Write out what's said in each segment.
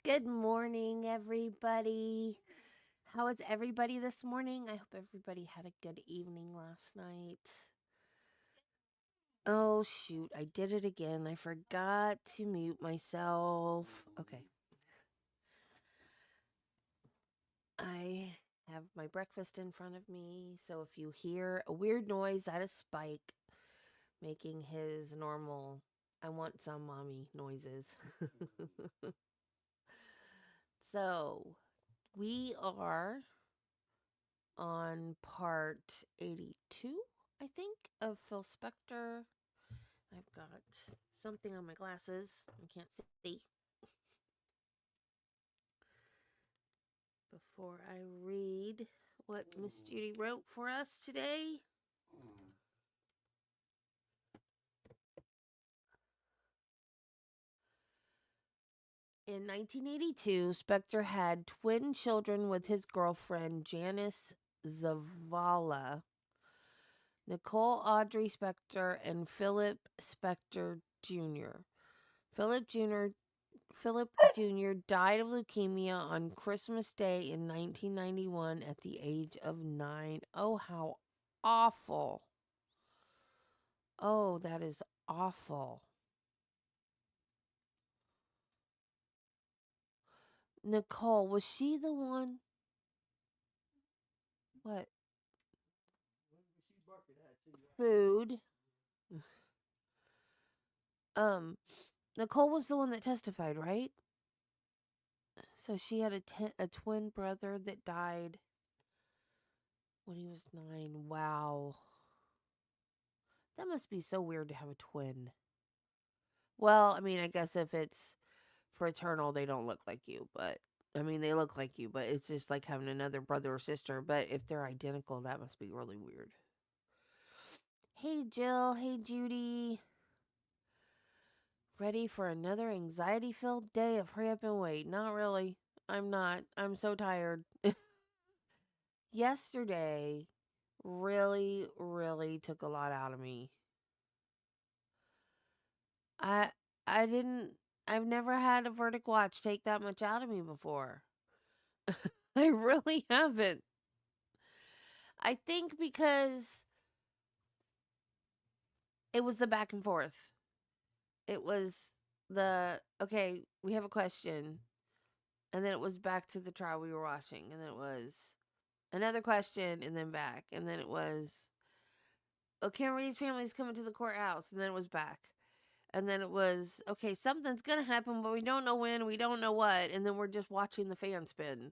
Good morning, everybody. How is everybody this morning? I hope everybody had a good evening last night. Oh, shoot. I did it again. I forgot to mute myself. Okay. I have my breakfast in front of me. So if you hear a weird noise, that is Spike making his normal, I want some mommy noises. So we are on part 82, I think, of Phil Spector. I've got something on my glasses. I can't see. Before I read what Miss Judy wrote for us today. In 1982, Spector had twin children with his girlfriend Janice Zavala, Nicole Audrey Spector, and Philip Spector Jr. Philip Jr. Philip Jr. died of leukemia on Christmas Day in 1991 at the age of 9. Oh, how awful. Oh, that is awful. Nicole, was she the one? What? Food. Um, Nicole was the one that testified, right? So she had a twin brother that died when he was 9. Wow. That must be so weird to have a twin. Well, I mean, I guess if it's fraternal, they don't look like you, but I mean, they look like you, but it's just like having another brother or sister. But if they're identical, that must be really weird. Hey, Jill. Hey, Judy. Ready for another anxiety filled day of hurry up and wait? Not really. I'm not. I'm so tired. Yesterday really, really took a lot out of me. I I didn't I've never had a verdict watch take that much out of me before. I really haven't. I think because it was the back and forth. It was okay, we have a question. And then it was back to the trial we were watching. And then it was another question and then back. And then it was, okay, Marie's family's coming to the courthouse. And then it was back. And then it was, okay, something's going to happen, but we don't know when, we don't know what. And then we're just watching the fan spin.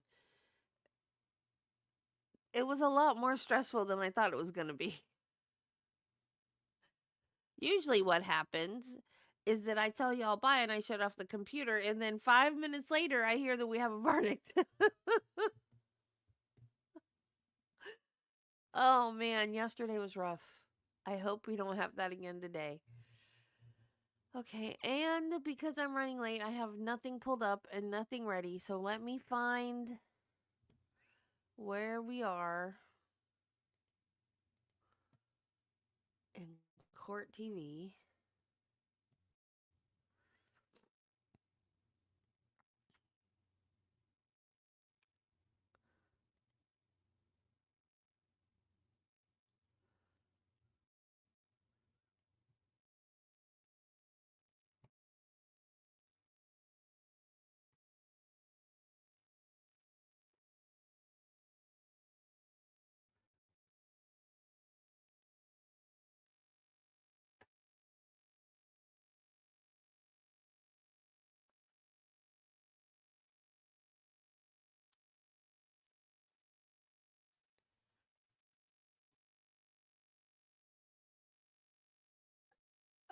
It was a lot more stressful than I thought it was going to be. Usually, what happens is that I tell y'all bye and I shut off the computer, and then 5 minutes later, I hear that we have a verdict. Oh man, yesterday was rough. I hope we don't have that again today. Okay, and because I'm running late, I have nothing pulled up and nothing ready, so let me find where we are in court TV.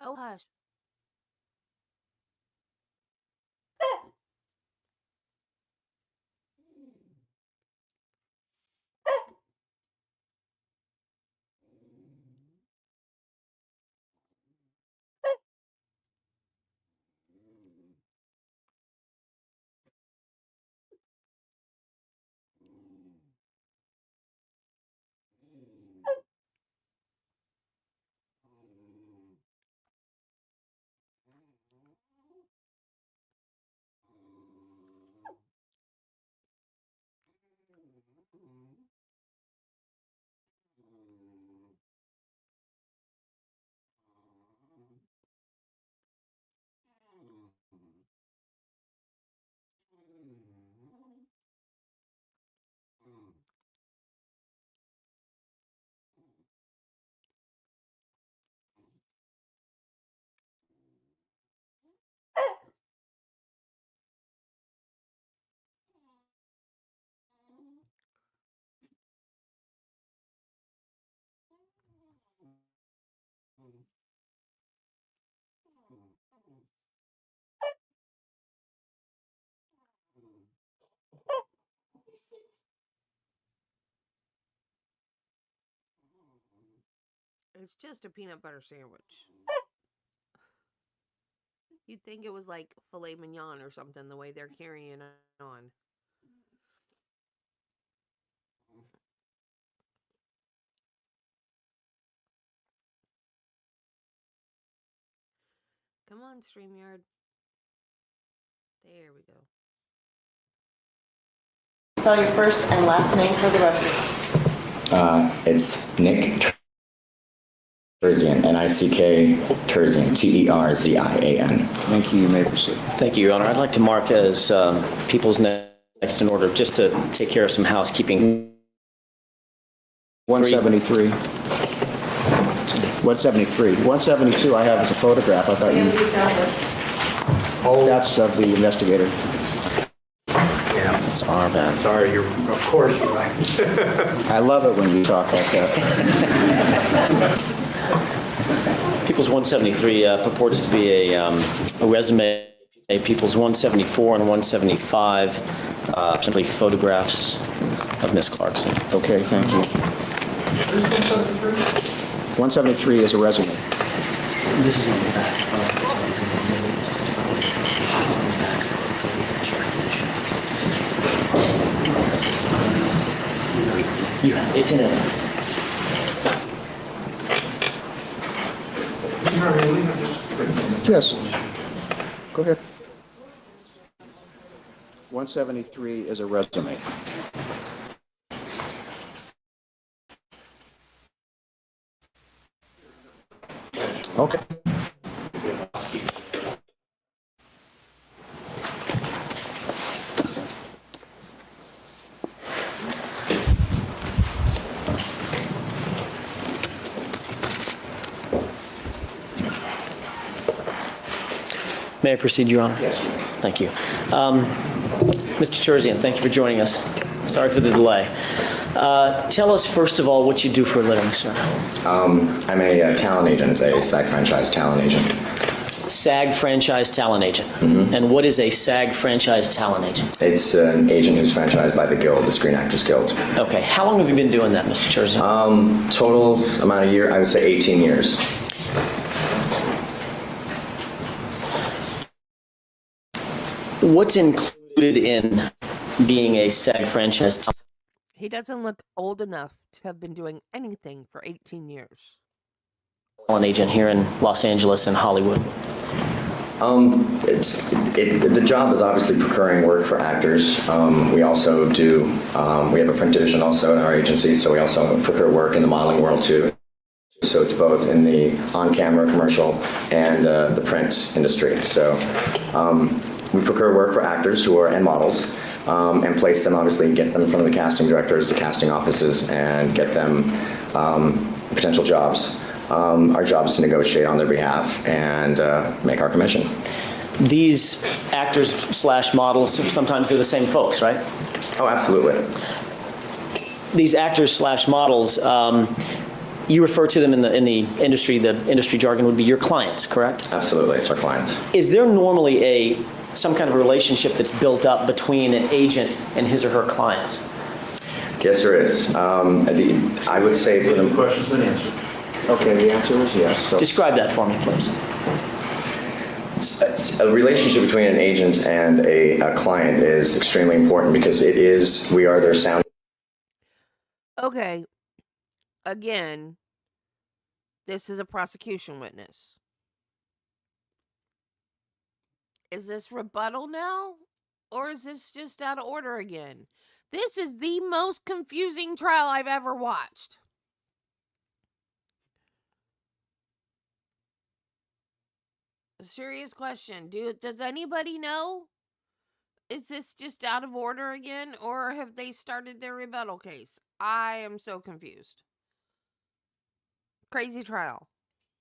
Oh hush. It's just a peanut butter sandwich. You'd think it was like filet mignon or something, the way they're carrying on. Come on, StreamYard. There we go. Spell your first and last name for the record. It's Nick Terzian, N-I-C-K Terzian, T-E-R-Z-I-A-N. Thank you. You may proceed. Thank you, Your Honor. I'd like to mark as people's next in order, just to take care of some housekeeping. 173. 173. 172 I have as a photograph. I thought you... Oh, that's of the investigator. That's our bad. Sorry, of course you're right. I love it when you talk like that. People's 173 purports to be a resume. People's 174 and 175 simply photographs of Miss Clarkson. Okay, thank you. 173 is a resume. This is on the back. It's in evidence. Yes. Go ahead. 173 is a resume. Okay. May I proceed, Your Honor? Yes. Thank you. Mr. Terzian, thank you for joining us. Sorry for the delay. Tell us, first of all, what you do for a living, sir. I'm a talent agent, a SAG franchise talent agent. SAG franchise talent agent. Mm-hmm. And what is a SAG franchise talent agent? It's an agent who's franchised by the Guild, the Screen Actors Guild. Okay. How long have you been doing that, Mr. Terzian? Total amount of year, I would say 18 years. What's included in being a SAG franchise talent? He doesn't look old enough to have been doing anything for 18 years. Agent here in Los Angeles and Hollywood? The job is obviously procuring work for actors. We also do, we have a print division also in our agency, so we also procure work in the modeling world too. So it's both in the on-camera commercial and the print industry. So we procure work for actors who are and models and place them, obviously, get them in front of the casting directors, the casting offices, and get them potential jobs. Our job is to negotiate on their behalf and make our commission. These actors slash models, sometimes they're the same folks, right? Oh, absolutely. These actors slash models, you refer to them in the industry jargon would be your clients, correct? Absolutely, it's our clients. Is there normally some kind of a relationship that's built up between an agent and his or her clients? Yes, there is. I would say for the question's been answered. Okay, the answer is yes. So. Describe that for me, please. A relationship between an agent and a client is extremely important because we are their sound. Okay. Again, this is a prosecution witness. Is this rebuttal now? Or is this just out of order again? This is the most confusing trial I've ever watched. A serious question. Does anybody know? Is this just out of order again? Or have they started their rebuttal case? I am so confused. Crazy trial.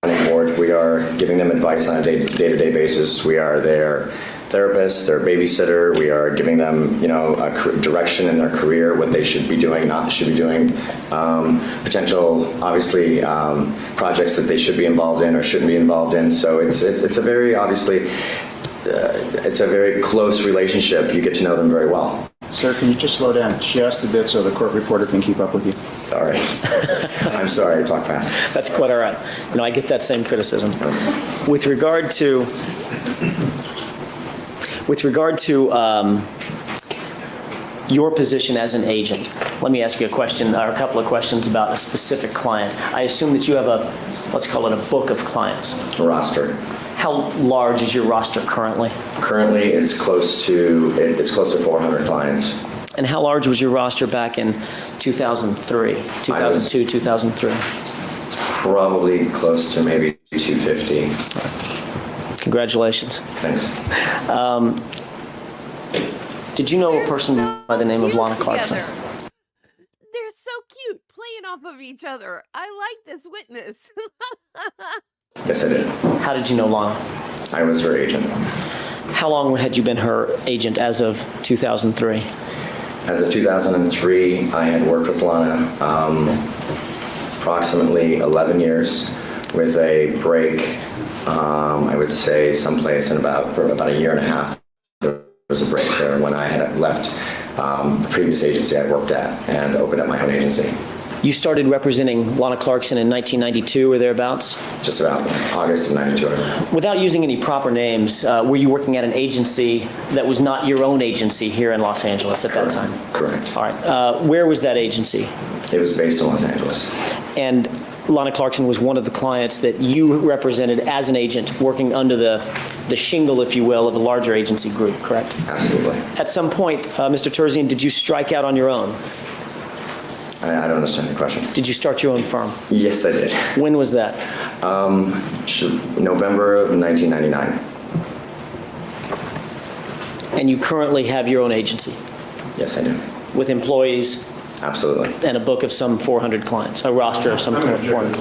We are giving them advice on a day-to-day basis. We are their therapist, their babysitter. We are giving them, a direction in their career, what they should be doing, not should be doing, potential, obviously, projects that they should be involved in or shouldn't be involved in. So it's a very, obviously, it's a very close relationship. You get to know them very well. Sir, can you just slow down just a bit so the court reporter can keep up with you? Sorry. I'm sorry, I talk fast. That's quite all right. I get that same criticism. With regard to your position as an agent, let me ask you a question, or a couple of questions about a specific client. I assume that you have a, let's call it a book of clients. Roster. How large is your roster currently? Currently, it's close to 400 clients. And how large was your roster back in 2003, 2002, 2003? Probably close to maybe 250. Congratulations. Thanks. Did you know a person by the name of Lana Clarkson? They're so cute, playing off of each other. I like this witness. Yes, I did. How did you know Lana? I was her agent. How long had you been her agent as of 2003? As of 2003, I had worked with Lana approximately 11 years with a break, I would say someplace for about a year and a half. There was a break there when I had left the previous agency I worked at and opened up my own agency. You started representing Lana Clarkson in 1992 or thereabouts? Just about August of 92. Without using any proper names, were you working at an agency that was not your own agency here in Los Angeles at that time? Correct. All right. Where was that agency? It was based in Los Angeles. And Lana Clarkson was one of the clients that you represented as an agent working under the shingle, if you will, of a larger agency group, correct? Absolutely. At some point, Mr. Terzian, did you strike out on your own? I don't understand the question. Did you start your own firm? Yes, I did. When was that? November of 1999. And you currently have your own agency? Yes, I do. With employees? Absolutely. And a book of some 400 clients, a roster of some 400 clients.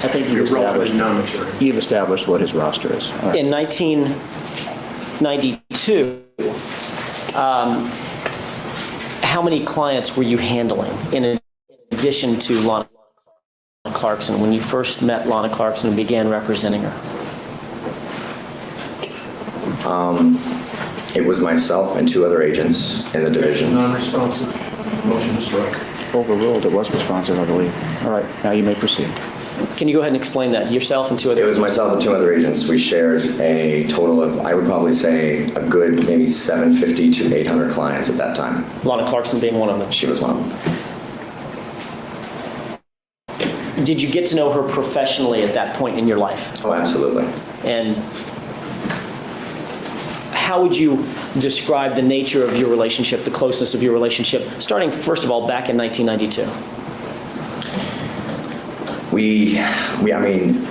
I think you've established what his roster is. All right. In 1992, how many clients were you handling in addition to Lana Clarkson when you first met Lana Clarkson and began representing her? It was myself and 2 other agents in the division. Non-responsive. Motion to strike. Overruled. It was responsive, I believe. All right. Now you may proceed. Can you go ahead and explain that? Yourself and 2 other It was myself and 2 other agents. We shared a total of, I would probably say, a good maybe 750 to 800 clients at that time. Lana Clarkson being one of them. She was one of them. Did you get to know her professionally at that point in your life? Oh, absolutely. And how would you describe the nature of your relationship, the closeness of your relationship, starting first of all back in 1992? I mean,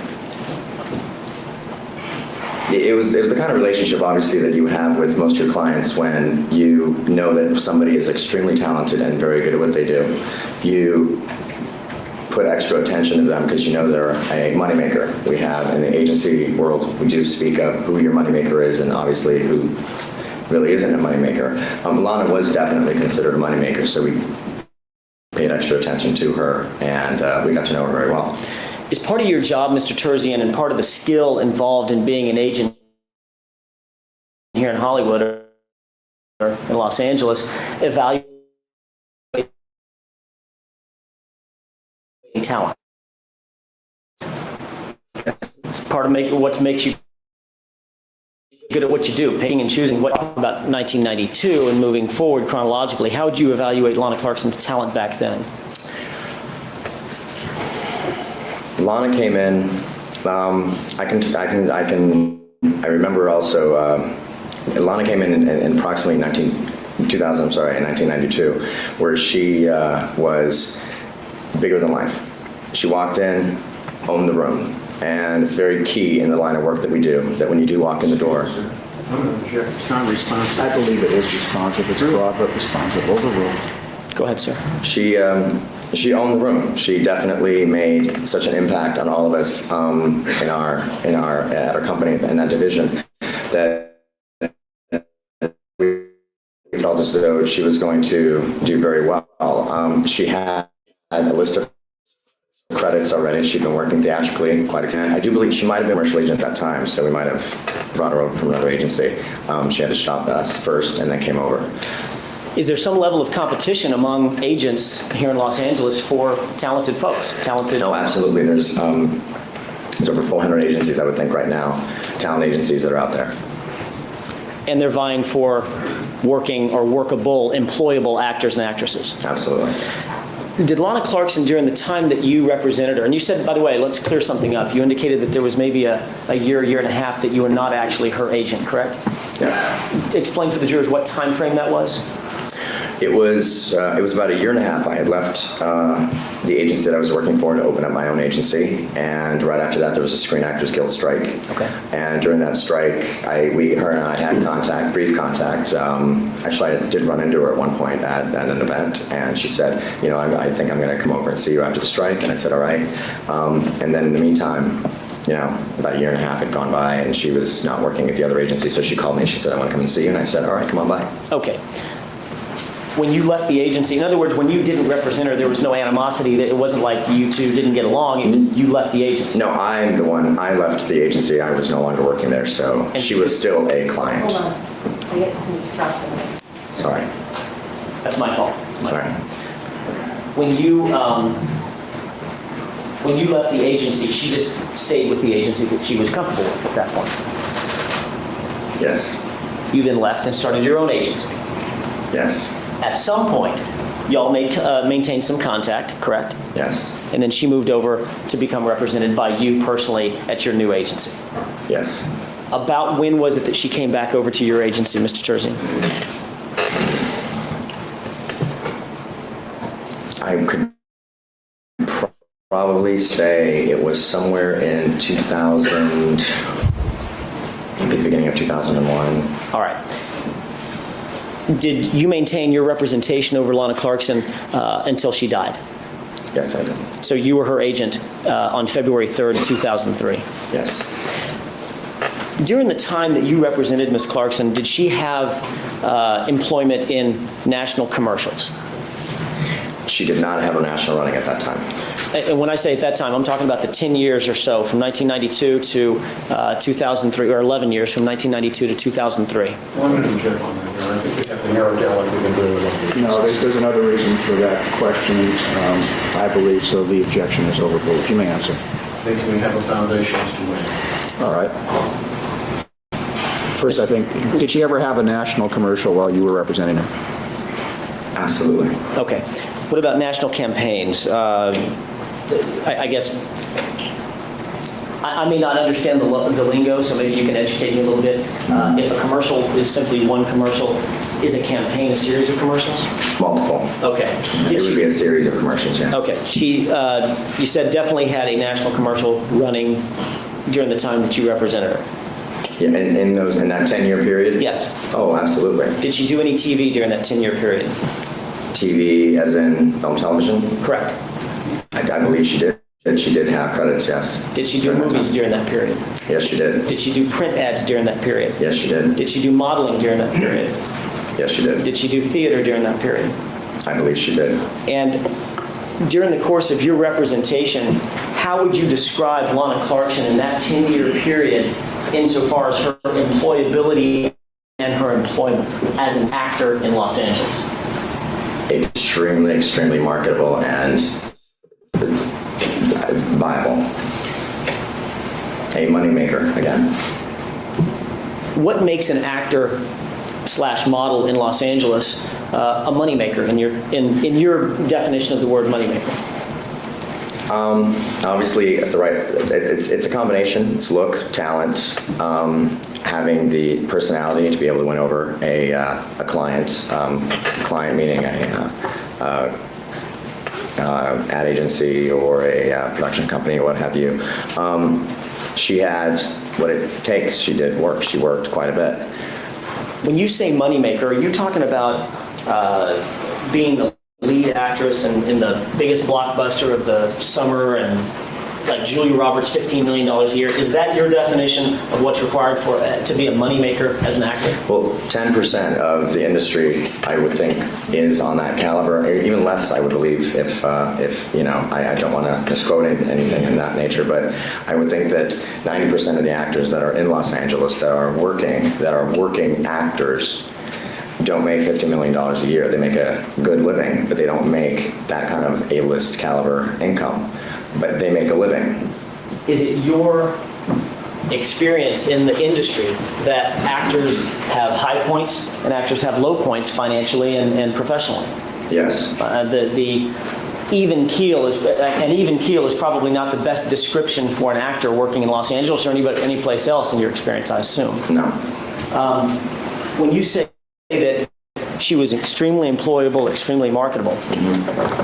it was the kind of relationship, obviously, that you have with most of your clients when you know that somebody is extremely talented and very good at what they do. You put extra attention to them because you know they're a moneymaker. We have, in the agency world, we do speak of who your moneymaker is and obviously who really isn't a moneymaker. Lana was definitely considered a moneymaker, so we paid extra attention to her, and we got to know her very well. Is part of your job, Mr. Terzian, and part of the skill involved in being an agent here in Hollywood or in Los Angeles, evaluating talent? It's part of what makes you good at what you do, picking and choosing. What about 1992 and moving forward chronologically? How would you evaluate Lana Clarkson's talent back then? Lana came in. I remember also. Lana came in approximately 1992, where she was bigger than life. She walked in, owned the room. And it's very key in the line of work that we do, that when you do walk in the door. I'm going to object. It's not responsive. I believe it is responsive. It's broad but responsive. Overruled. Go ahead, sir. She owned the room. She definitely made such an impact on all of us at our company in that division that we felt as though she was going to do very well. She had a list of credits already. She'd been working theatrically quite extent. I do believe she might have been a commercial agent at that time, so we might have brought her over from another agency. She had to shop us first and then came over. Is there some level of competition among agents here in Los Angeles for talented folks? No, absolutely. There's over 400 agencies, I would think, right now, talent agencies that are out there. And they're vying for working or workable, employable actors and actresses. Absolutely. Did Lana Clarkson, during the time that you represented her, and you said, by the way, let's clear something up. You indicated that there was maybe a year and a half that you were not actually her agent, correct? Yes. Explain for the jurors what time frame that was. It was about a year and a half. I had left the agency that I was working for to open up my own agency, and right after that there was a Screen Actors Guild strike. Okay. And during that strike, her and I had contact, brief contact. Actually, I did run into her at one point at an event, and she said, I think I'm going to come over and see you after the strike. And I said, all right. And then in the meantime, about a year and a half had gone by, and she was not working at the other agency, so she called me and she said, I want to come and see you. And I said, all right, come on by. Okay. When you left the agency, in other words, when you didn't represent her, there was no animosity. That it wasn't like you two didn't get along. It was, you left the agency. No, I'm the one. I left the agency. I was no longer working there, so she was still a client. Hold on. I get some crossing. Sorry. That's my fault. Sorry. When you left the agency, she just stayed with the agency that she was comfortable with at that point. Yes. You then left and started your own agency. Yes. At some point, y'all maintained some contact, correct? Yes. And then she moved over to become represented by you personally at your new agency. Yes. About when was it that she came back over to your agency, Mr. Terzine? I could probably say it was somewhere in 2000, maybe the beginning of 2001. All right. Did you maintain your representation over Lana Clarkson until she died? Yes, I did. So you were her agent on February 3rd, 2003. Yes. During the time that you represented Ms. Clarkson, did she have employment in national commercials? She did not have a national running at that time. And when I say at that time, I'm talking about the 10 years or so, from 1992 to 2003, or 11 years, from 1992 to 2003. Well, I'm going to object on that. I think we have to narrow down like we've been doing with No, there's another reason for that question, I believe, so the objection is overruled. You may answer. I think we have a foundation as to when. All right. First, I think, did she ever have a national commercial while you were representing her? Absolutely. Okay. What about national campaigns? I guess I may not understand the lingo, so maybe you can educate me a little bit. If a commercial is simply one commercial, is a campaign a series of commercials? Multiple. Okay. It would be a series of commercials, yeah. Okay. She, you said definitely had a national commercial running during the time that you represented her. Yeah, in that 10-year period? Yes. Oh, absolutely. Did she do any TV during that 10-year period? TV as in film, television? Correct. I believe she did. She did have credits, yes. Did she do movies during that period? Yes, she did. Did she do print ads during that period? Yes, she did. Did she do modeling during that period? Yes, she did. Did she do theater during that period? I believe she did. And during the course of your representation, how would you describe Lana Clarkson in that 10-year period insofar as her employability and her employment as an actor in Los Angeles? Extremely, extremely marketable and viable. A moneymaker, again. What makes an actor / model in Los Angeles a moneymaker in your definition of the word moneymaker? Obviously, it's a combination. It's look, talent, having the personality to be able to win over a client. Client meaning a ad agency or a production company or what have you. She had what it takes. She did work. She worked quite a bit. When you say moneymaker, are you talking about being the lead actress in the biggest blockbuster of the summer and like Julia Roberts, $15 million a year. Is that your definition of what's required for to be a moneymaker as an actor? Well, 10% of the industry, I would think, is on that caliber. Or even less, I would believe, if I don't want to misquote anything in that nature, but I would think that 90% of the actors that are in Los Angeles that are working actors don't make $50 million a year. They make a good living, but they don't make that kind of A-list caliber income. But they make a living. Is it your experience in the industry that actors have high points and actors have low points financially and professionally? Yes. The even keel is probably not the best description for an actor working in Los Angeles or any place else in your experience, I assume. No. When you say that she was extremely employable, extremely marketable,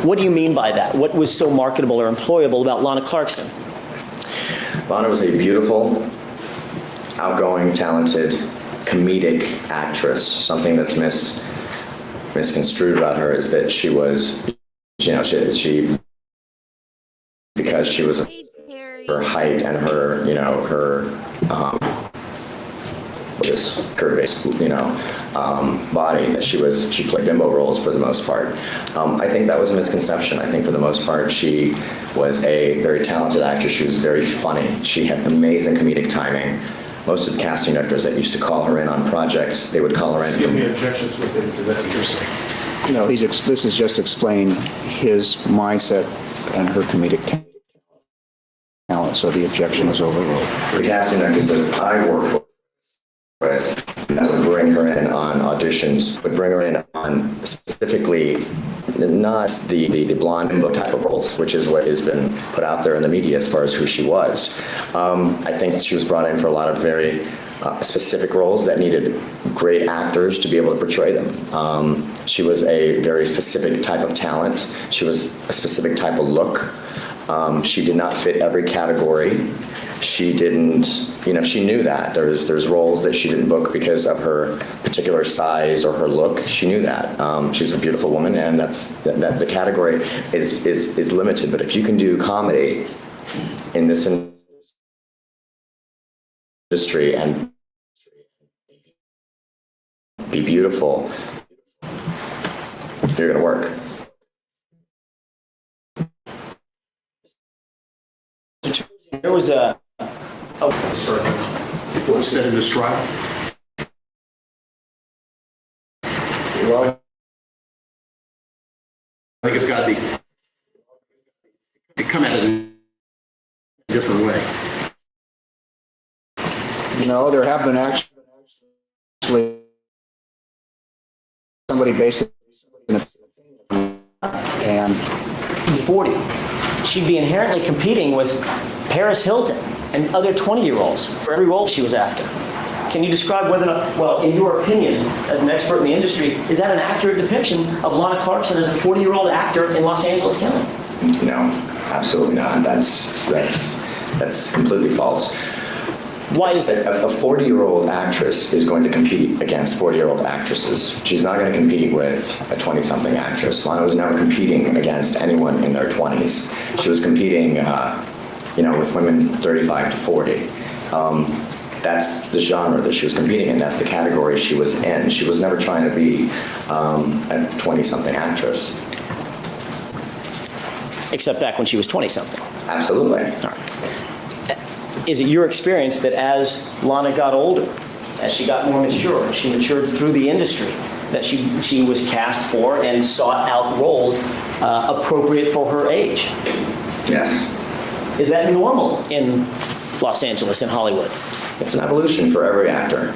what do you mean by that? What was so marketable or employable about Lana Clarkson? Lana was a beautiful, outgoing, talented, comedic actress. Something that's misconstrued about her is that she was, she because she was her height and her, just curve-based, body, that she played bimbo roles for the most part. I think that was a misconception. I think for the most part, she was a very talented actress. She was very funny. She had amazing comedic timing. Most of the casting directors that used to call her in on projects, they would call her in. Do you have any objections to what you're saying? No, this is just explain his mindset and her comedic talent, so the objection is overruled. The casting directors that I worked with that would bring her in on auditions, would bring her in on specifically not the blonde bimbo type of roles, which is what has been put out there in the media as far as who she was. I think she was brought in for a lot of very specific roles that needed great actors to be able to portray them. She was a very specific type of talent. She was a specific type of look. She did not fit every category. She didn't, she knew that. There's roles that she didn't book because of her particular size or her look. She knew that. She was a beautiful woman, and that the category is limited. But if you can do comedy in this industry and be beautiful, you're going to work. There was a... Sorry. What was said in this trial? Well, I think it's got to be come at it in a different way. no, there have been actually somebody based in and 40. She'd be inherently competing with Paris Hilton and other 20-year-olds for every role she was after. Can you describe whether or not, well, in your opinion, as an expert in the industry, is that an accurate depiction of Lana Clarkson as a 40-year-old actor in Los Angeles County? No, absolutely not. That's completely false. Why is that? A 40-year-old actress is going to compete against 40-year-old actresses. She's not going to compete with a 20-something actress. Lana was never competing against anyone in their 20s. She was competing, with women 35 to 40. That's the genre that she was competing in. That's the category she was in. She was never trying to be a 20-something actress. Except back when she was 20-something. Absolutely. All right. Is it your experience that as Lana got older, as she got more mature, she matured through the industry, that she was cast for and sought out roles appropriate for her age? Yes. Is that normal in Los Angeles and Hollywood? It's an evolution for every actor.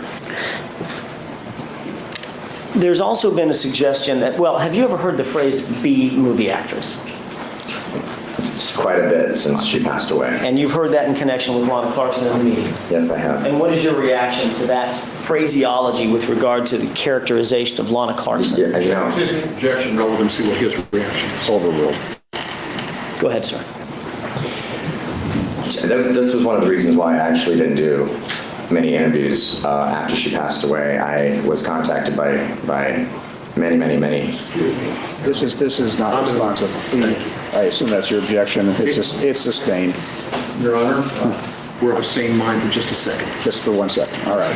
There's also been a suggestion that, well, have you ever heard the phrase B-movie actress? It's quite a bit since she passed away. And you've heard that in connection with Lana Clarkson in the media. Yes, I have. And what is your reaction to that phraseology with regard to the characterization of Lana Clarkson? Yeah, Is the objection relevant? See what his reaction is. overruled. Go ahead, sir. This was one of the reasons why I actually didn't do many interviews after she passed away. I was contacted by many, many, many. This is not responsive. I assume that's your objection. It's sustained. Your Honor, we're of the same mind for just a second. Just for 1 second. All right.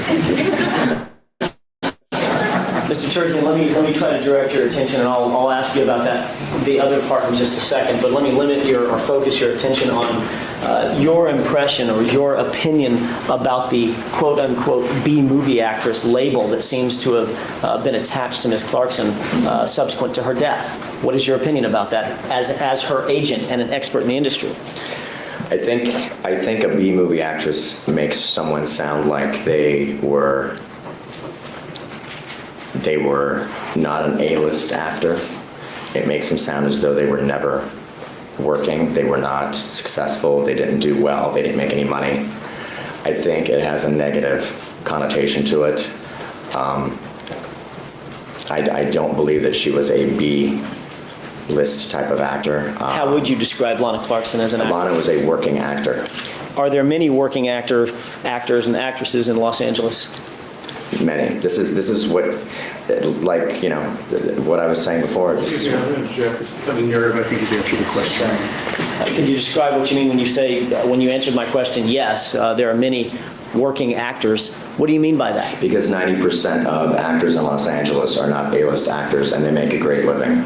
Mr. Terzian, let me try to direct your attention, and I'll ask you about the other part in just a second, but let me limit or focus your attention on your impression or your opinion about the quote-unquote B-movie actress label that seems to have been attached to Ms. Clarkson subsequent to her death. What is your opinion about that as her agent and an expert in the industry? I think a B-movie actress makes someone sound like they were not an A-list actor. It makes them sound as though they were never working, they were not successful, they didn't do well, they didn't make any money. I think it has a negative connotation to it. I don't believe that she was a B-list type of actor. How would you describe Lana Clarkson as an actor? Lana was a working actor. Are there many working actors and actresses in Los Angeles? Many. This is what, like, you know, what I was saying before. Excuse me, I'm going to interject. Becoming narrative, I think, has answered the question. Could you describe what you mean when you say, when you answered my question, yes, there are many working actors. What do you mean by that? Because 90% of actors in Los Angeles are not A-list actors, and they make a great living.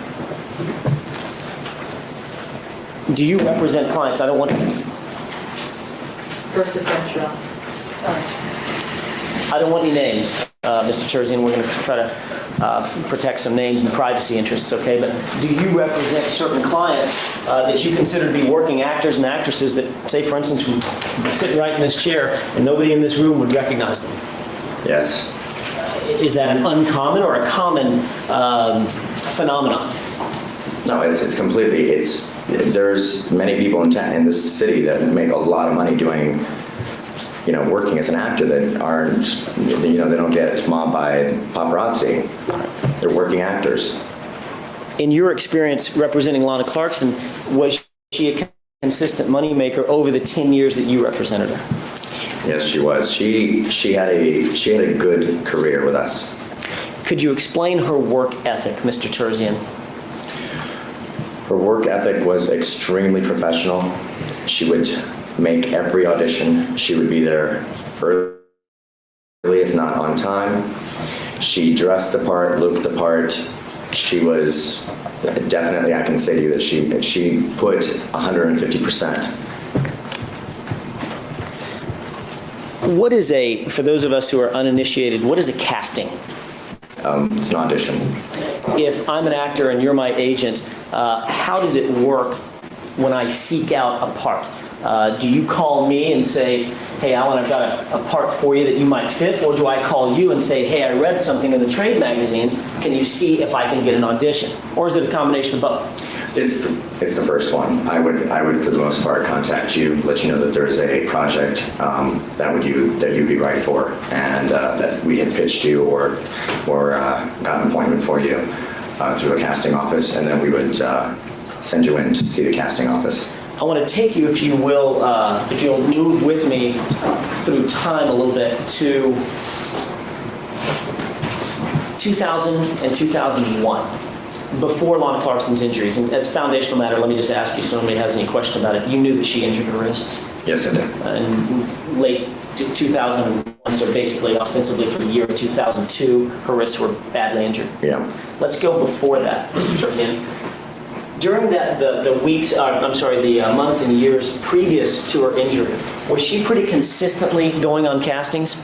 Do you represent clients? I don't want to... Versatile. Sorry. I don't want any names, Mr. Terzian. We're going to try to protect some names and privacy interests, okay? But do you represent certain clients that you consider to be working actors and actresses that, say, for instance, would be sitting right in this chair and nobody in this room would recognize them? Yes. Is that an uncommon or a common phenomenon? No, it's completely, there's many people in this city that make a lot of money doing, you know, working as an actor that aren't, you know, they don't get mobbed by paparazzi. They're working actors. In your experience representing Lana Clarkson, was she a consistent moneymaker over the 10 years that you represented her? Yes, she was. She had a good career with us. Could you explain her work ethic, Mr. Terzian? Her work ethic was extremely professional. She would make every audition. She would be there early, if not on time. She dressed the part, looked the part. She was definitely, I can say to you that she put 150%. What is for those of us who are uninitiated, what is a casting? It's an audition. If I'm an actor and you're my agent, how does it work when I seek out a part? Do you call me and say, hey, Alan, I've got a part for you that you might fit? Or do I call you and say, hey, I read something in the trade magazines. Can you see if I can get an audition? Or is it a combination of both? It's the first one. I would for the most part contact you, let you know that there's a project that you'd be right for, and that we had pitched you or got an appointment for you through a casting office, and then we would send you in to see the casting office. I want to take you, if you will, if you'll move with me through time a little bit to 2000 and 2001. Before Lana Clarkson's injuries, and as a foundational matter, let me just ask you so nobody has any question about it. You knew that she injured her wrists? Yes, I did. In late 2001, so basically, ostensibly for the year of 2002, her wrists were badly injured. Yeah. Let's go before that, Mr. Terzian. During the months and years previous to her injury, was she pretty consistently going on castings?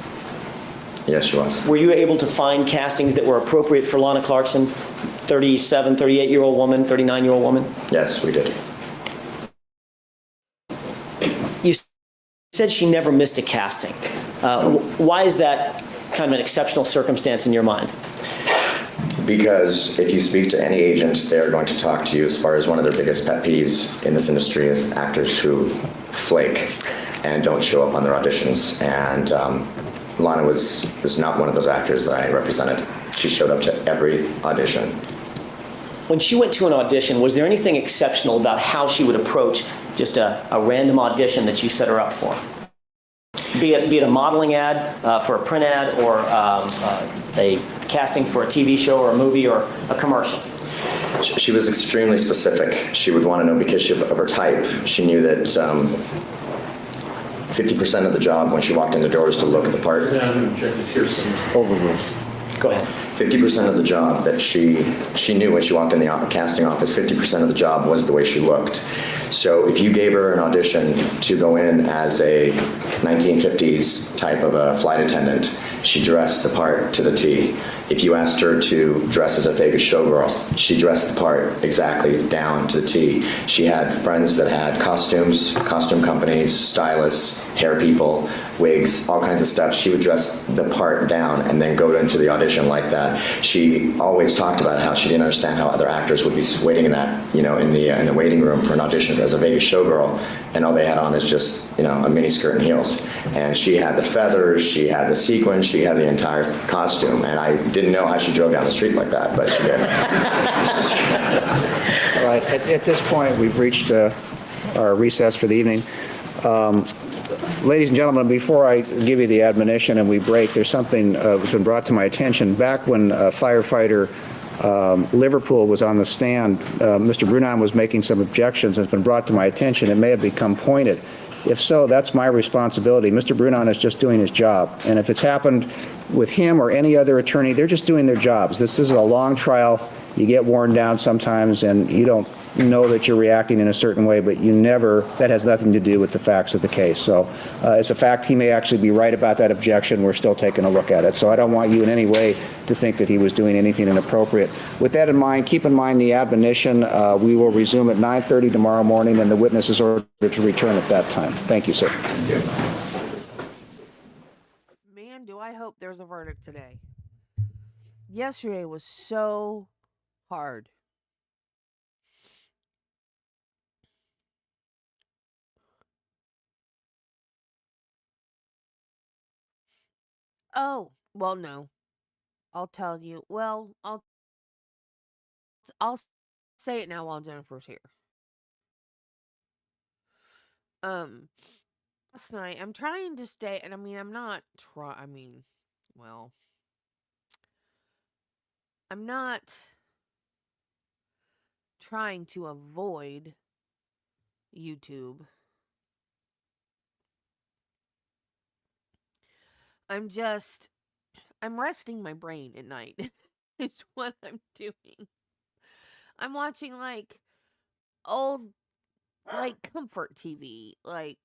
Yes, she was. Were you able to find castings that were appropriate for Lana Clarkson, 37, 38-year-old woman, 39-year-old woman? Yes, we did. You said she never missed a casting. Why is that kind of an exceptional circumstance in your mind? Because if you speak to any agent, they're going to talk to you as far as one of their biggest pet peeves in this industry is actors who flake and don't show up on their auditions. And Lana was not one of those actors that I represented. She showed up to every audition. When she went to an audition, was there anything exceptional about how she would approach just a random audition that you set her up for? Be it a modeling ad for a print ad or a casting for a TV show or a movie or a commercial? She was extremely specific. She would want to know because of her type. She knew that 50% of the job when she walked in the door was to look at the part. Yeah, I'm going to check this here somewhere. Overruled. Go ahead. 50% of the job that she knew when she walked in the casting office, 50% of the job was the way she looked. So if you gave her an audition to go in as a 1950s type of a flight attendant, she dressed the part to the T. If you asked her to dress as a Vegas showgirl, she dressed the part exactly down to the T. She had friends that had costumes, costume companies, stylists, hair people, wigs, all kinds of stuff. She would dress the part down and then go into the audition like that. She always talked about how she didn't understand how other actors would be waiting in that, in the waiting room for an audition as a Vegas showgirl, and all they had on is just, a mini skirt and heels. And she had the feathers, she had the sequins, she had the entire costume, and I didn't know how she drove down the street like that, but she did. All right, at this point, we've reached our recess for the evening. Ladies and gentlemen, before I give you the admonition and we break, there's something that's been brought to my attention. Back when firefighter Liverpool was on the stand, Mr. Brunon was making some objections. It's been brought to my attention. It may have become pointed. If so, that's my responsibility. Mr. Brunon is just doing his job. And if it's happened with him or any other attorney, they're just doing their jobs. This is a long trial. You get worn down sometimes, and you don't know that you're reacting in a certain way, but that has nothing to do with the facts of the case. So as a fact, he may actually be right about that objection. We're still taking a look at it. So I don't want you in any way to think that he was doing anything inappropriate. With that in mind, keep in mind the admonition. We will resume at 9:30 tomorrow morning, and the witness is ordered to return at that time. Thank you, sir. Man, do I hope there's a verdict today. Yesterday was so hard. Oh, well, no. I'll tell you. Well, I'll say it now while Jennifer's here. Um, last night I'm trying to stay, and I'm not well, I'm not trying to avoid YouTube. I'm resting my brain at night. It's what I'm doing. I'm watching old comfort TV. What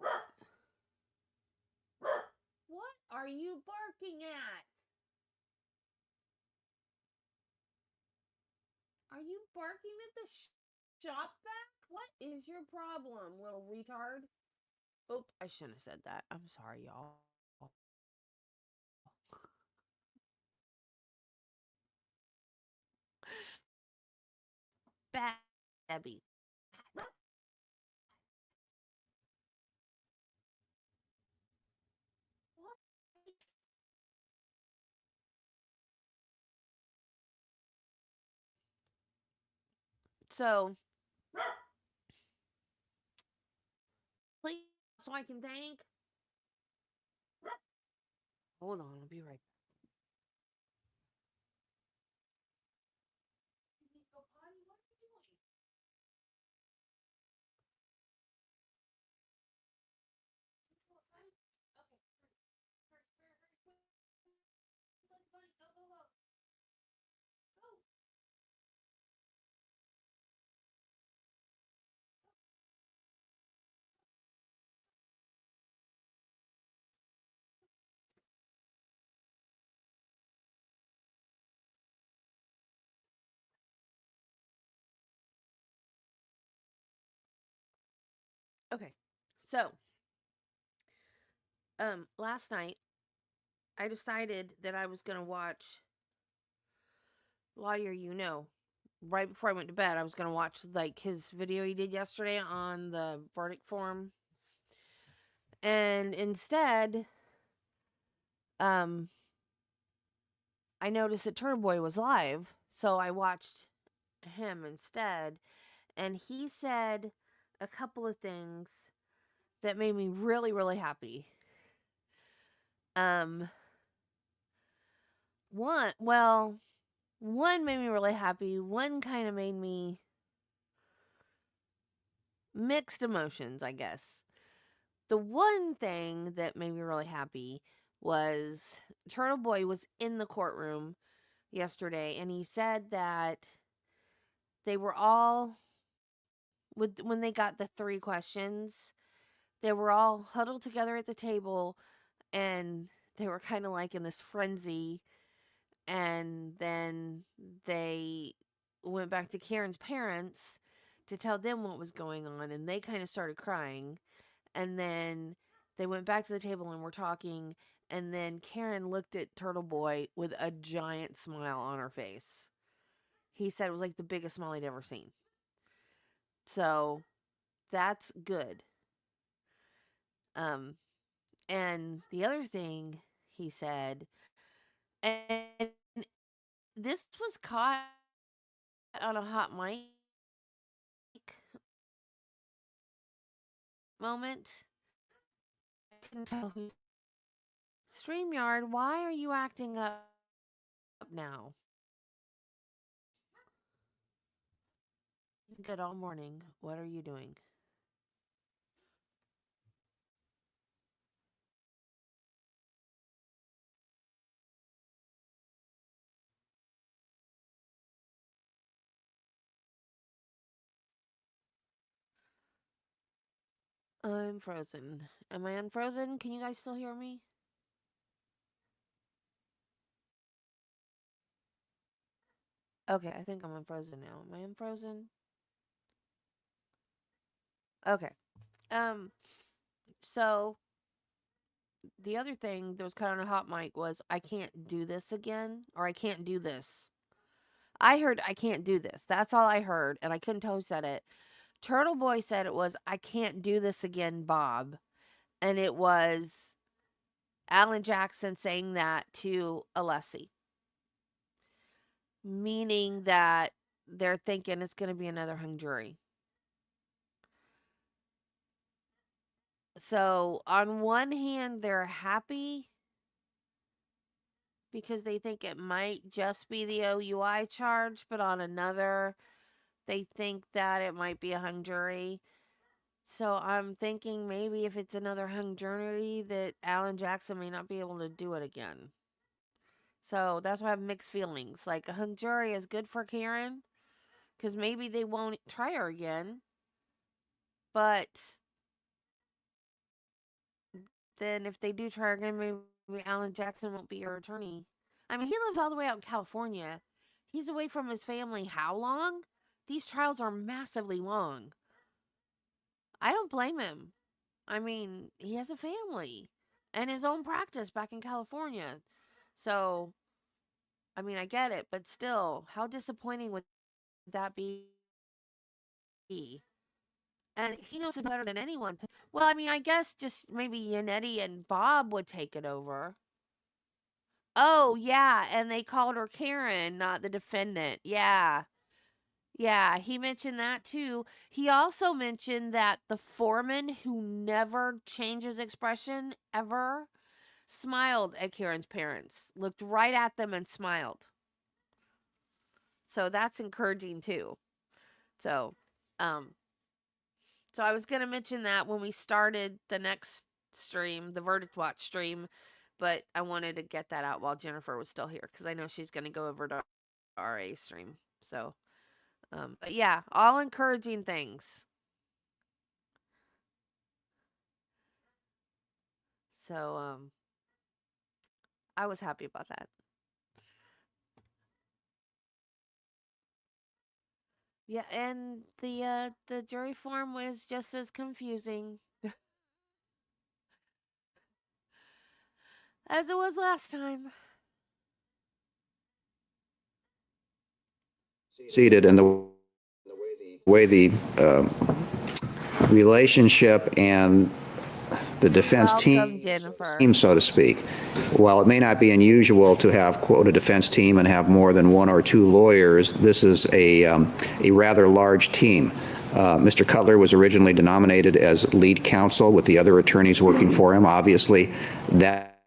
are you barking at? Are you barking at the shop vac? What is your problem, little retard? Oh, I shouldn't have said that. I'm sorry, y'all. Bad Debbie. So, please, so I can thank. Hold on, I'll be right back. Okay, so last night I decided that I was gonna watch Lawyer You Know. Right before I went to bed, I was gonna watch his video he did yesterday on the verdict form, and instead, um, I noticed that Turtle Boy was live, so I watched him instead, and he said a couple of things that made me really, really happy. one made me really happy. One kind of made me mixed emotions, I guess. The one thing that made me really happy was Turtle Boy was in the courtroom yesterday, and he said that they were all, when they got the 3 questions, they were all huddled together at the table, and they were kind of like in this frenzy. And then they went back to Karen's parents to tell them what was going on, and they kind of started crying. And then they went back to the table and were talking, and then Karen looked at Turtle Boy with a giant smile on her face. He said it was like the biggest smile he'd ever seen. So that's good. And the other thing he said, and this was caught on a hot mic moment. I couldn't tell who. StreamYard, why are you acting up now? Good all morning. What are you doing? I'm frozen. Am I unfrozen? Can you guys still hear me? Okay, I think I'm unfrozen now. Am I unfrozen? Okay. So the other thing that was kind of a hot mic was I can't do this again, or I can't do this. I heard I can't do this. That's all I heard, and I couldn't tell who said it. Turtle Boy said it was I can't do this again, Bob. And it was Alan Jackson saying that to Alessi. Meaning that they're thinking it's going to be another hung jury. So, on one hand, they're happy because they think it might just be the OUI charge, but on another, they think that it might be a hung jury. So, I'm thinking maybe if it's another hung jury, that Alan Jackson may not be able to do it again. So, that's why I have mixed feelings. Like, a hung jury is good for Karen because maybe they won't try her again. But then if they do try her again, maybe Alan Jackson won't be your attorney. I mean, he lives all the way out in California. He's away from his family how long? These trials are massively long. I don't blame him. I mean, he has a family and his own practice back in California. So, I mean, I get it, but still, how disappointing would that be? And he knows it better than anyone. Well, I mean, I guess just maybe Yannetti and Bob would take it over. Oh, yeah, and they called her Karen, not the defendant. Yeah. Yeah, he mentioned that too. He also mentioned that the foreman, who never changes expression ever, smiled at Karen's parents, looked right at them and smiled. So that's encouraging too. So, so I was going to mention that when we started the next stream, the Verdict Watch stream, but I wanted to get that out while Jennifer was still here because I know she's going to go over to RA stream. So, but yeah, all encouraging things. So, I was happy about that. Yeah, and the jury form was just as confusing as it was last time. Seated, and the way the relationship and the defense Welcome, Jennifer. team, so to speak. While it may not be unusual to have, quote, a defense team and have more than 1 or 2 lawyers, this is a rather large team. Mr. Cutler was originally denominated as lead counsel with the other attorneys working for him. Obviously, that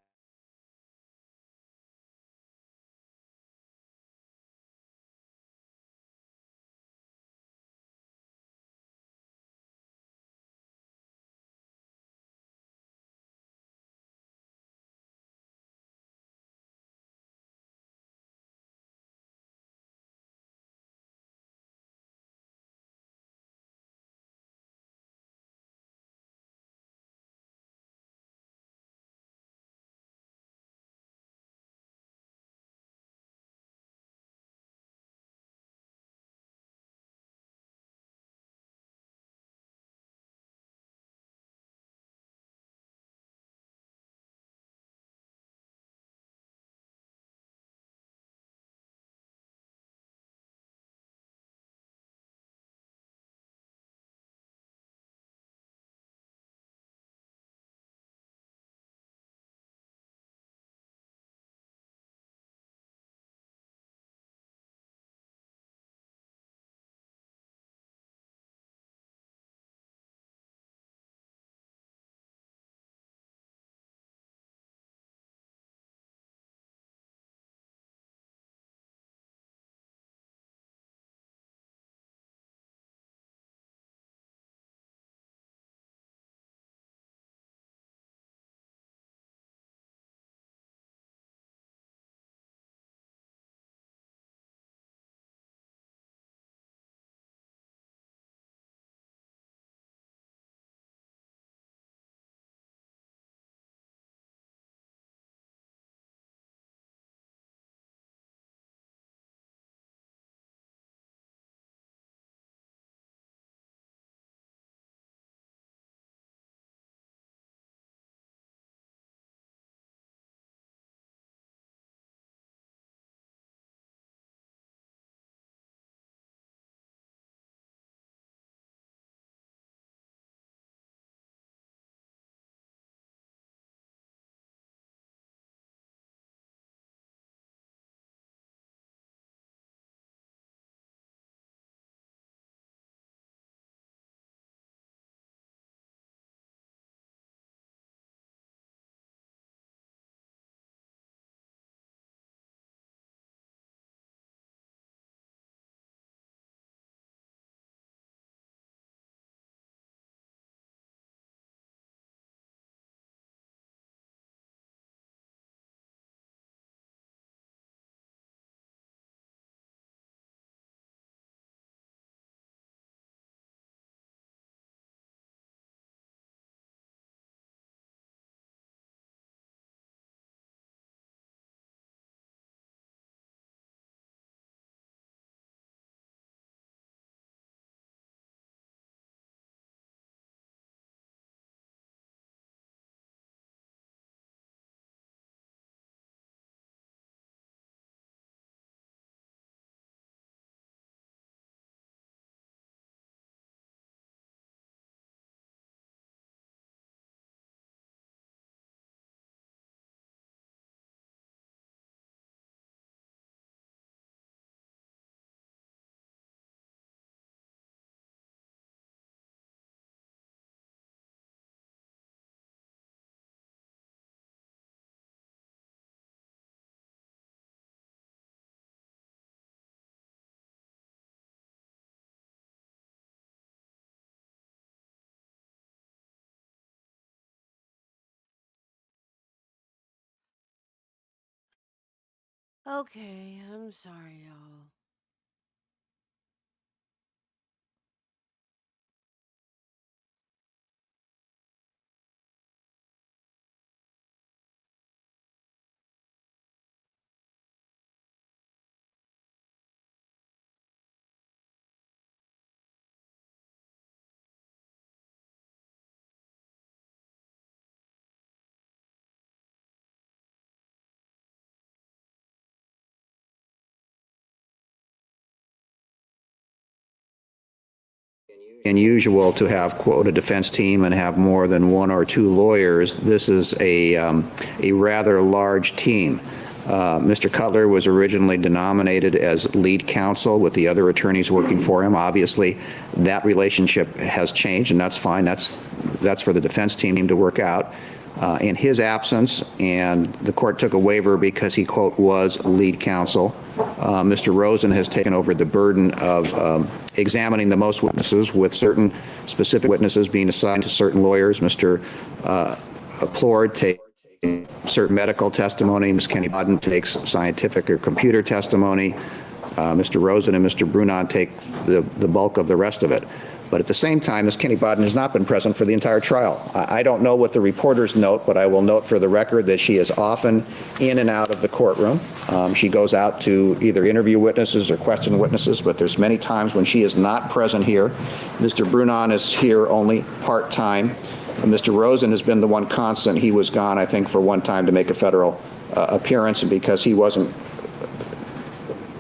Okay, I'm sorry, y'all. Unusual to have, quote, a defense team and have more than one or two lawyers. This is a rather large team. Mr. Cutler was originally denominated as lead counsel with the other attorneys working for him. Obviously, that relationship has changed, and that's fine. That's for the defense team to work out. In his absence, and the court took a waiver because he, quote, was lead counsel, Mr. Rosen has taken over the burden of examining the most witnesses, with certain specific witnesses being assigned to certain lawyers. Mr. Plord takes certain medical testimony. Ms. Kenny Bodden takes scientific or computer testimony. Mr. Rosen and Mr. Brunon take the bulk of the rest of it. But at the same time, Ms. Kenny Bodden has not been present for the entire trial. I don't know what the reporters note, but I will note for the record that she is often in and out of the courtroom. She goes out to either interview witnesses or question witnesses, but there's many times when she is not present here. Mr. Brunon is here only part-time. Mr. Rosen has been the one constant. He was gone, I think, for one time to make a federal appearance, and because he wasn't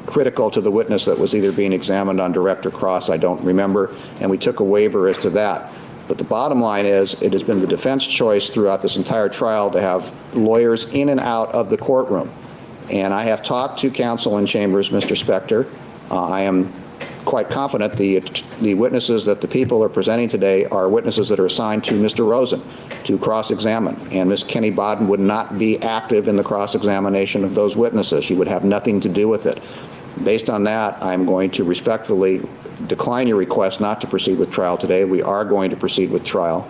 critical to the witness that was either being examined on direct or cross, I don't remember, and we took a waiver as to that. But the bottom line is, it has been the defense choice throughout this entire trial to have lawyers in and out of the courtroom. And I have talked to counsel in chambers, Mr. Spector. I am quite confident the witnesses that the people are presenting today are witnesses that are assigned to Mr. Rosen to cross-examine. And Ms. Kenny Bodden would not be active in the cross-examination of those witnesses. She would have nothing to do with it. Based on that, I'm going to respectfully decline your request not to proceed with trial today. We are going to proceed with trial.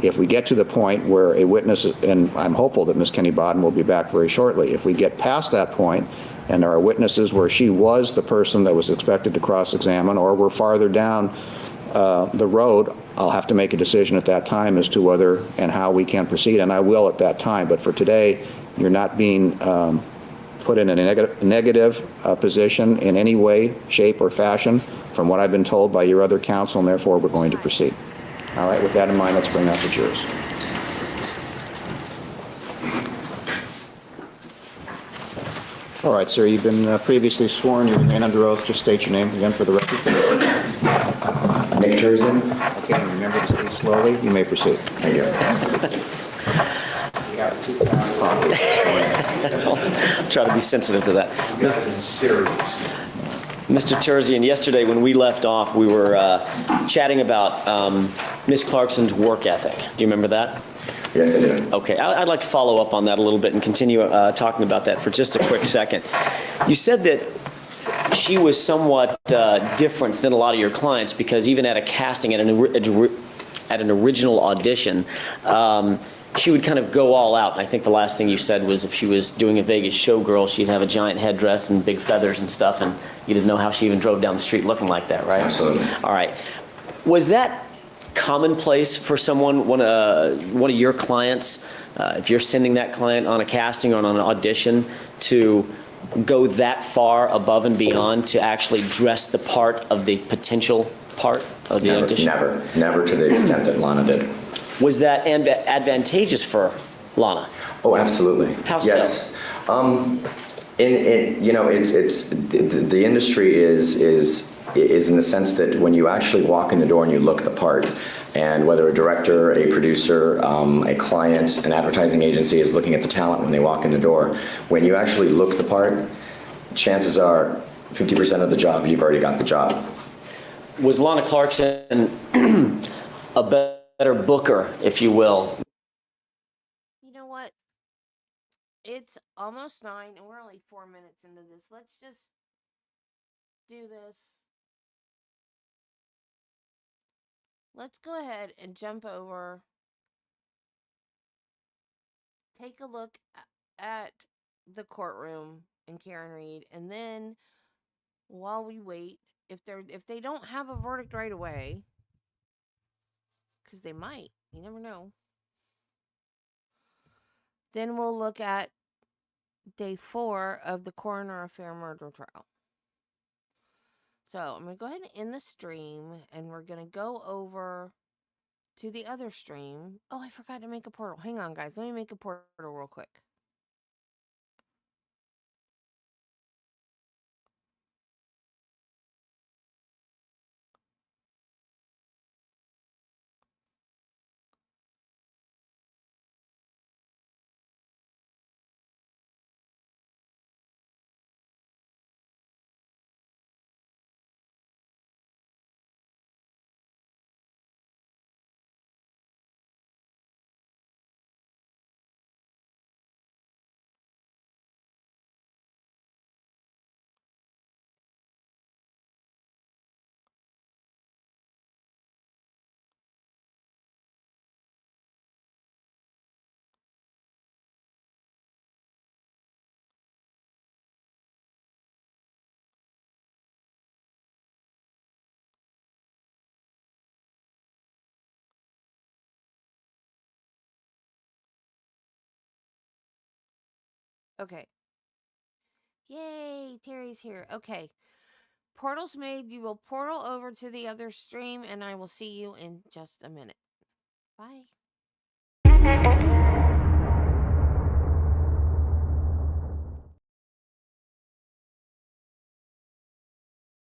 If we get to the point where a witness, and I'm hopeful that Ms. Kenny Bodden will be back very shortly, if we get past that point and there are witnesses where she was the person that was expected to cross-examine, or we're farther down the road, I'll have to make a decision at that time as to whether and how we can proceed, and I will at that time. But for today, you're not being put in a negative position in any way, shape, or fashion from what I've been told by your other counsel, and therefore we're going to proceed. All right, with that in mind, let's bring out the jurors. All right, sir, you've been previously sworn. You remain under oath. Just state your name again for the record. Nick Turzen. Okay, and remember to speak slowly. You may proceed. Thank you. We have 2 copies. Try to be sensitive to that. Mr. Terzian, yesterday when we left off, we were chatting about Ms. Clarkson's work ethic. Do you remember that? Yes, I do. Okay, I'd like to follow up on that a little bit and continue talking about that for just a quick second. You said that she was somewhat different than a lot of your clients because even at a casting, at an original audition, she would kind of go all out. And I think the last thing you said was if she was doing a Vegas showgirl, she'd have a giant headdress and big feathers and stuff, and you didn't know how she even drove down the street looking like that, right? Absolutely. All right. Was that commonplace for someone, one of your clients, if you're sending that client on a casting or on an audition, to go that far above and beyond to actually dress the part of the potential part of the audition? Never to the extent that Lana did. Was that advantageous for Lana? Oh, absolutely. How so? Yes. It's the industry is in the sense that when you actually walk in the door and you look the part, and whether a director, a producer, a client, an advertising agency is looking at the talent when they walk in the door, when you actually look the part, chances are 50% of the job, you've already got the job. Was Lana Clarkson a better booker, if you will? You know what? It's almost 9 and we're only 4 minutes into this. Let's just do this. Let's go ahead and jump over. Take a look at the courtroom and Karen Reed, and then while we wait, if they don't have a verdict right away, because they might, you never know. Then we'll look at day 4 of the coroner affair murder trial. So I'm going to go ahead and end the stream, and we're going to go over to the other stream. Oh, I forgot to make a portal. Hang on, guys. Let me make a portal real quick. Okay. Yay, Terry's here. Okay. Portal's made. You will portal over to the other stream, and I will see you in just a minute. Bye.